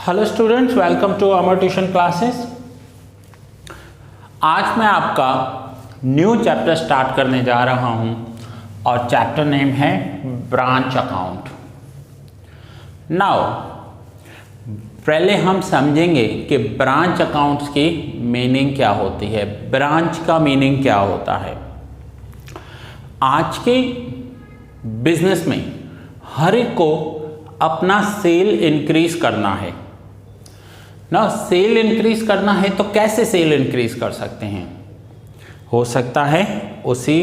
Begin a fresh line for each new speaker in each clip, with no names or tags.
Hello students, welcome to our tuition classes. आज मैं आपका न्यू चैप्टर स्टार्ट करने जा रहा हूं और चैप्टर नेम है ब्रांच अकाउंट। नाउ पहले हम समझेंगे कि ब्रांच अकाउंट्स की मीनिंग क्या होती है, ब्रांच का मीनिंग क्या होता है। आज के बिजनेस में हर एक को अपना सेल इंक्रीज करना है ना। सेल इंक्रीज करना है तो कैसे सेल इंक्रीज कर सकते हैं? हो सकता है उसी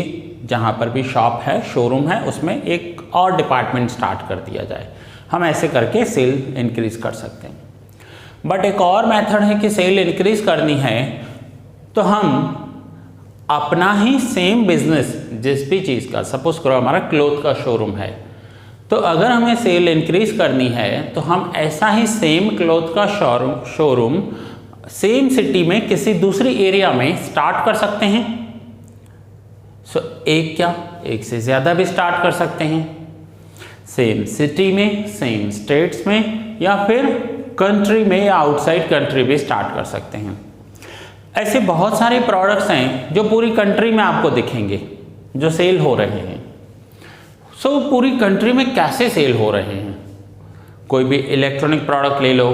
जहाँ पर भी शॉप है, शोरूम है, उसमें एक और डिपार्टमेंट स्टार्ट कर दिया जाए। हम ऐसे करके सेल इंक्रीज कर सकते हैं। बट एक और मेथड है कि सेल इंक्रीज करनी है तो हम अपना ही सेम बिजनेस जिस भी चीज़ का, सपोज करो हमारा क्लोथ का शोरूम है, तो अगर हमें सेल इंक्रीज करनी है तो हम ऐसा ही सेम क्लोथ का शोरूम सेम सिटी में किसी दूसरी एरिया में स्टार्ट कर सकते हैं। एक क्या, एक से ज़्यादा भी स्टार्ट कर सकते हैं, सेम सिटी में, सेम स्टेट्स में, या फिर कंट्री में या आउटसाइड कंट्री भी स्टार्ट कर सकते हैं। ऐसे बहुत सारे प्रोडक्ट्स हैं जो पूरी कंट्री में आपको दिखेंगे जो सेल हो रहे हैं। पूरी कंट्री में कैसे सेल हो रहे हैं? कोई भी इलेक्ट्रॉनिक प्रोडक्ट ले लो,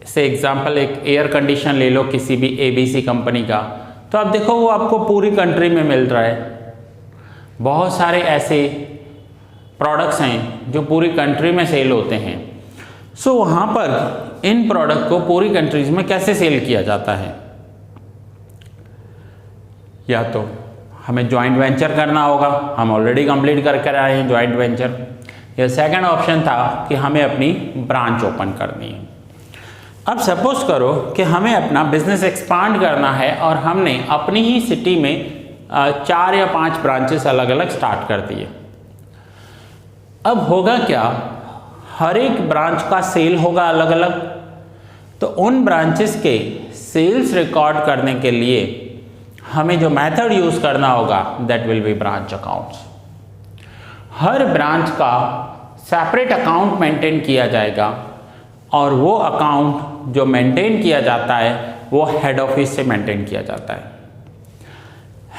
से एग्जांपल एक एयर कंडीशन ले लो किसी भी ABC कंपनी का, तो आप देखो वो आपको पूरी कंट्री में मिल रहा है। बहुत सारे ऐसे प्रोडक्ट्स हैं जो पूरी कंट्री में सेल होते हैं। वहाँ पर इन प्रोडक्ट को पूरी कंट्रीज में कैसे सेल किया जाता है? या तो हमें जॉइंट वेंचर करना होगा, हम ऑलरेडी कंप्लीट करके आए हैं जॉइंट वेंचर, या सेकंड ऑप्शन था कि हमें अपनी ब्रांच ओपन करनी है। अब सपोज करो कि हमें अपना बिजनेस एक्सपांड करना है और हमने अपनी ही सिटी में 4 या 5 ब्रांचेस अलग अलग स्टार्ट कर दिए। अब होगा क्या, हर एक ब्रांच का सेल होगा अलग अलग, तो उन ब्रांचेस के सेल्स रिकॉर्ड करने के लिए हमें जो मेथड यूज करना होगा that will be branch accounts. Her branch का सेपरेट अकाउंट मेंटेन किया जाएगा और वो अकाउंट जो मेंटेन किया जाता है वो हेड ऑफिस से मेंटेन किया जाता है।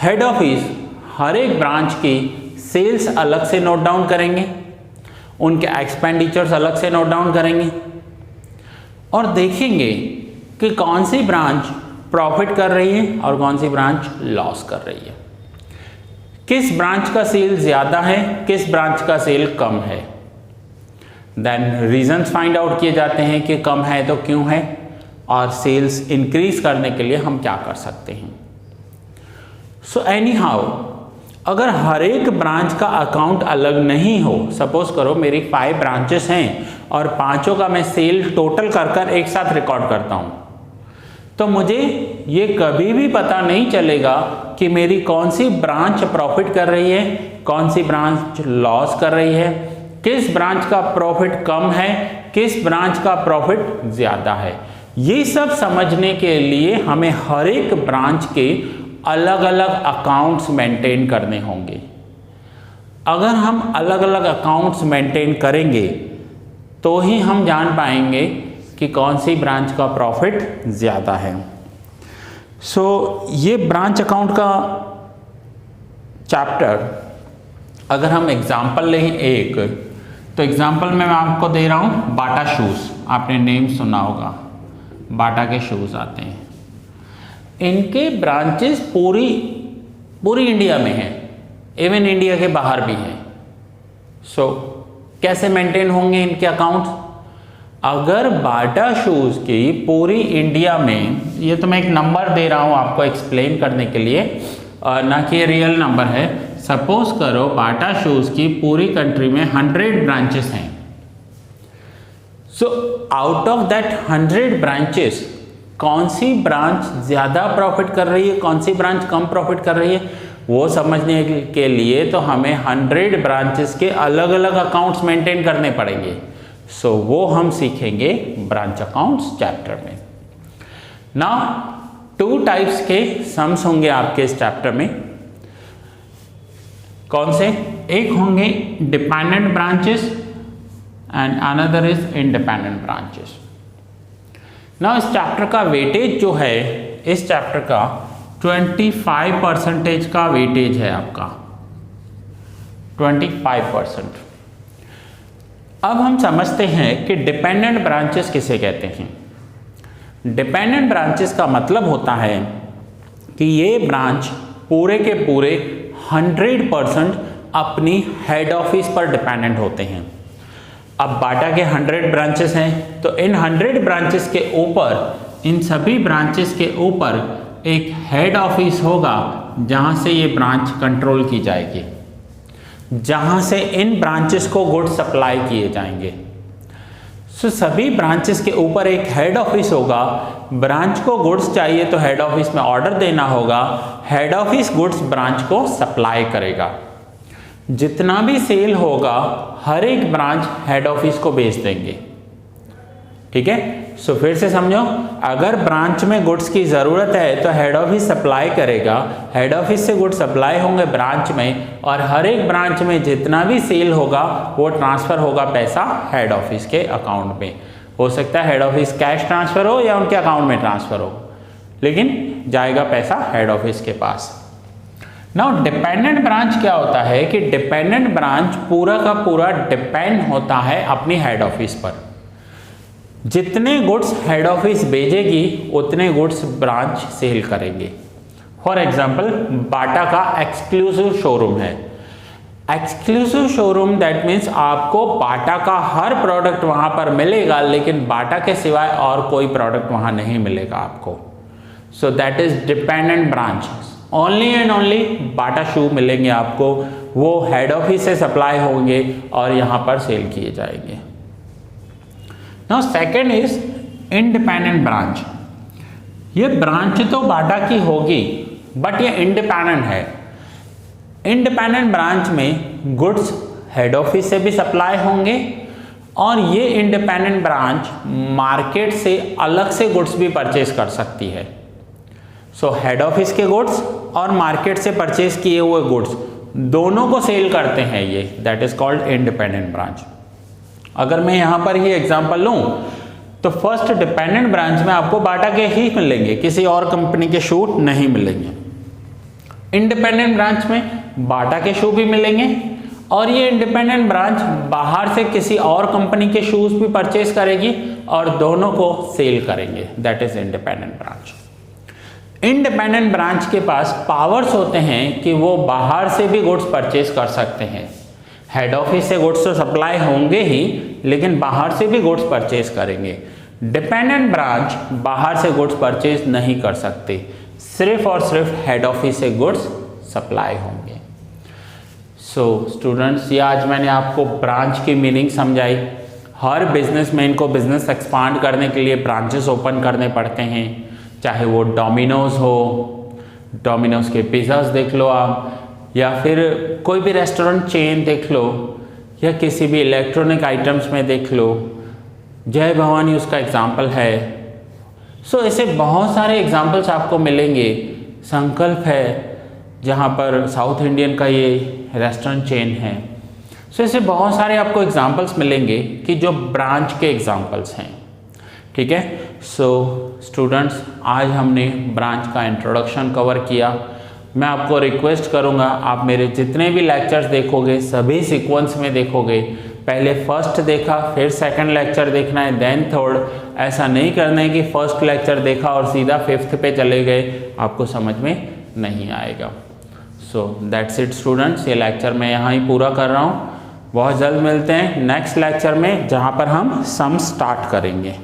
हेड ऑफिस हर एक ब्रांच की सेल्स अलग से नोट डाउन करेंगे, उनके एक्सपेंडिचर्स अलग से नोट डाउन करेंगे और देखेंगे कि कौन सी ब्रांच प्रॉफिट कर रही है और कौन सी ब्रांच लॉस कर रही है, किस ब्रांच का सेल ज़्यादा है, किस ब्रांच का सेल कम है। देन रीजंस फाइंड आउट किए जाते हैं कि कम है तो क्यों है, और सेल्स इंक्रीज करने के लिए हम क्या कर सकते हैं। एनी हाउ, अगर हर एक ब्रांच का अकाउंट अलग नहीं हो, सपोज करो मेरी 5 ब्रांचेस हैं और 5 का मैं सेल टोटल कर एक साथ रिकॉर्ड करता हूँ, तो मुझे ये कभी भी पता नहीं चलेगा कि मेरी कौन सी ब्रांच प्रॉफिट कर रही है, कौन सी ब्रांच लॉस कर रही है, किस ब्रांच का प्रॉफिट कम है, किस ब्रांच का प्रॉफिट ज़्यादा है। ये सब समझने के लिए हमें हर एक ब्रांच के अलग अलग अकाउंट्स मेंटेन करने होंगे। अगर हम अलग अलग अकाउंट्स मेंटेन करेंगे तो ही हम जान पाएंगे कि कौन सी ब्रांच का प्रॉफिट ज़्यादा है। ये ब्रांच अकाउंट का चैप्टर अगर हम एग्जाम्पल लें एक, तो एग्जाम्पल में मैं आपको दे रहा हूँ बाटा शूज़। आपने नेम सुना होगा, बाटा के शूज़ आते हैं। इनके ब्रांचेस पूरी इंडिया में हैं, इवन इंडिया के बाहर भी हैं। कैसे मेंटेन होंगे इनके अकाउंट्स? अगर बाटा शूज़ की पूरी इंडिया में, ये तो मैं एक नंबर दे रहा हूँ आपको एक्सप्लेन करने के लिए, ना कि रियल नंबर है। सपोज करो बाटा शूज़ की पूरी कंट्री में 100 ब्रांचेस हैं। आउट ऑफ दैट 100 ब्रांचेस कौन सी ब्रांच ज़्यादा प्रॉफिट कर रही है, कौन सी ब्रांच कम प्रॉफिट कर रही है, वो समझने के लिए तो हमें 100 ब्रांचेस के अलग अलग अकाउंट्स मेंटेन करने पड़ेंगे। वो हम सीखेंगे ब्रांच अकाउंट्स चैप्टर में। नाउ 2 टाइप्स के सम्स होंगे आपके इस चैप्टर में। कौन से? एक होंगे dependent branches and another is independent branches. Now इस चैप्टर का वेटेज जो है, इस चैप्टर का 25% का वेटेज है आपका, 25%। अब हम समझते हैं कि डिपेंडेंट ब्रांचेस किसे कहते हैं। डिपेंडेंट ब्रांचेस का मतलब होता है कि ये ब्रांच पूरे के पूरे 100% अपनी हेड ऑफिस पर डिपेंडेंट होते हैं। अब बाटा के 100 ब्रांचेस हैं, तो इन 100 ब्रांचेस के ऊपर, इन सभी ब्रांचेस के ऊपर एक हेड ऑफिस होगा जहां से ये ब्रांच कंट्रोल की जाएगी, जहां से इन ब्रांचेस को गुड्स सप्लाई किए जाएंगे। सो सभी ब्रांचेस के ऊपर एक हेड ऑफिस होगा। ब्रांच को गुड्स चाहिए तो हेड ऑफिस में ऑर्डर देना होगा, हेड ऑफिस गुड्स ब्रांच को सप्लाई करेगा। जितना भी सेल होगा हर एक ब्रांच हेड ऑफिस को बेच देंगे। ठीक है, सो फिर से समझो, अगर ब्रांच में गुड्स की ज़रूरत है तो हेड ऑफिस सप्लाई करेगा, हेड ऑफिस से गुड्स सप्लाई होंगे ब्रांच में, और हर एक ब्रांच में जितना भी सेल होगा वो ट्रांसफ़र होगा पैसा हेड ऑफिस के अकाउंट में। हो सकता है हेड ऑफिस कैश ट्रांसफ़र हो या उनके अकाउंट में ट्रांसफ़र हो, लेकिन जाएगा पैसा हेड ऑफिस के पास। नाउ डिपेंडेंट ब्रांच क्या होता है कि डिपेंडेंट ब्रांच पूरा का पूरा डिपेंड होता है अपनी हेड ऑफिस पर। जितने गुड्स हेड ऑफिस भेजेगी उतने गुड्स ब्रांच सेल करेंगे। फॉर एग्जाम्पल, बाटा का एक्सक्लूसिव शोरूम है। एक्सक्लूसिव शोरूम दैट मीन्स आपको बाटा का हर प्रोडक्ट वहां पर मिलेगा, लेकिन बाटा के सिवाय और कोई प्रोडक्ट वहां नहीं मिलेगा आपको। So that is dependent branch. Only and only Bata shoe मिलेंगे आपको, वो हेड ऑफिस से सप्लाई होंगे और यहाँ पर सेल किए जाएंगे। Now second is independent branch. ये ब्रांच तो बाटा की होगी बट ये इंडिपेंडेंट है। इंडिपेंडेंट ब्रांच में गुड्स हेड ऑफिस से भी सप्लाई होंगे और ये इंडिपेंडेंट ब्रांच मार्केट से अलग से गुड्स भी परचेज कर सकती है। सो हेड ऑफिस के गुड्स और मार्केट से परचेज किए हुए गुड्स दोनों को सेल करते हैं ये, that is called independent branch. अगर मैं यहाँ पर ही एग्जांपल लूँ तो फर्स्ट डिपेंडेंट ब्रांच में आपको बाटा के ही मिलेंगे, किसी और कंपनी के शू नहीं मिलेंगे। इंडिपेंडेंट ब्रांच में बाटा के शू भी मिलेंगे और ये इंडिपेंडेंट ब्रांच बाहर से किसी और कंपनी के शूज भी परचेज करेगी और दोनों को सेल करेंगे, that is independent branch. Independent branch के पास पावर्स होते हैं कि वो बाहर से भी गुड्स परचेज कर सकते हैं। हेड ऑफिस से गुड्स तो सप्लाई होंगे ही, लेकिन बाहर से भी गुड्स परचेज करेंगे। डिपेंडेंट ब्रांच बाहर से गुड्स परचेज नहीं कर सकते, सिर्फ और सिर्फ हेड ऑफिस से गुड्स सप्लाई होंगे। सो स्टूडेंट्स, ये आज मैंने आपको ब्रांच की मीनिंग समझाई। हर बिजनेसमैन को बिजनेस एक्सपांड करने के लिए ब्रांचेस ओपन करने पड़ते हैं, चाहे वो डोमिनोज हो, डोमिनोज के पिज़्ज़ास देख लो आप, या फिर कोई भी रेस्टोरेंट चेन देख लो, या किसी भी इलेक्ट्रॉनिक आइटम्स में देख लो, जय भवानी उसका एग्जाम्पल है। सो ऐसे बहुत सारे एग्जाम्पल्स आपको मिलेंगे। संकल्प है जहाँ पर साउथ इंडियन का ये रेस्टोरेंट चेन है। सो ऐसे बहुत सारे आपको एग्जाम्पल्स मिलेंगे कि जो ब्रांच के एग्जाम्पल्स हैं। ठीक है, सो स्टूडेंट्स, आज हमने ब्रांच का इंट्रोडक्शन कवर किया। मैं आपको रिक्वेस्ट करूंगा, आप मेरे जितने भी लेक्चर्स देखोगे सभी सीक्वेंस में देखोगे। पहले फर्स्ट देखा, फिर सेकंड लेक्चर देखना है, देन थर्ड। ऐसा नहीं करना है कि फर्स्ट लेक्चर देखा और सीधा फिफ्थ पे चले गए, आपको समझ में नहीं आएगा। सो दैट्स इट स्टूडेंट्स, ये लेक्चर मैं यहाँ ही पूरा कर रहा हूँ। बहुत जल्द मिलते हैं नेक्स्ट लेक्चर में, जहाँ पर हम सम स्टार्ट करेंगे।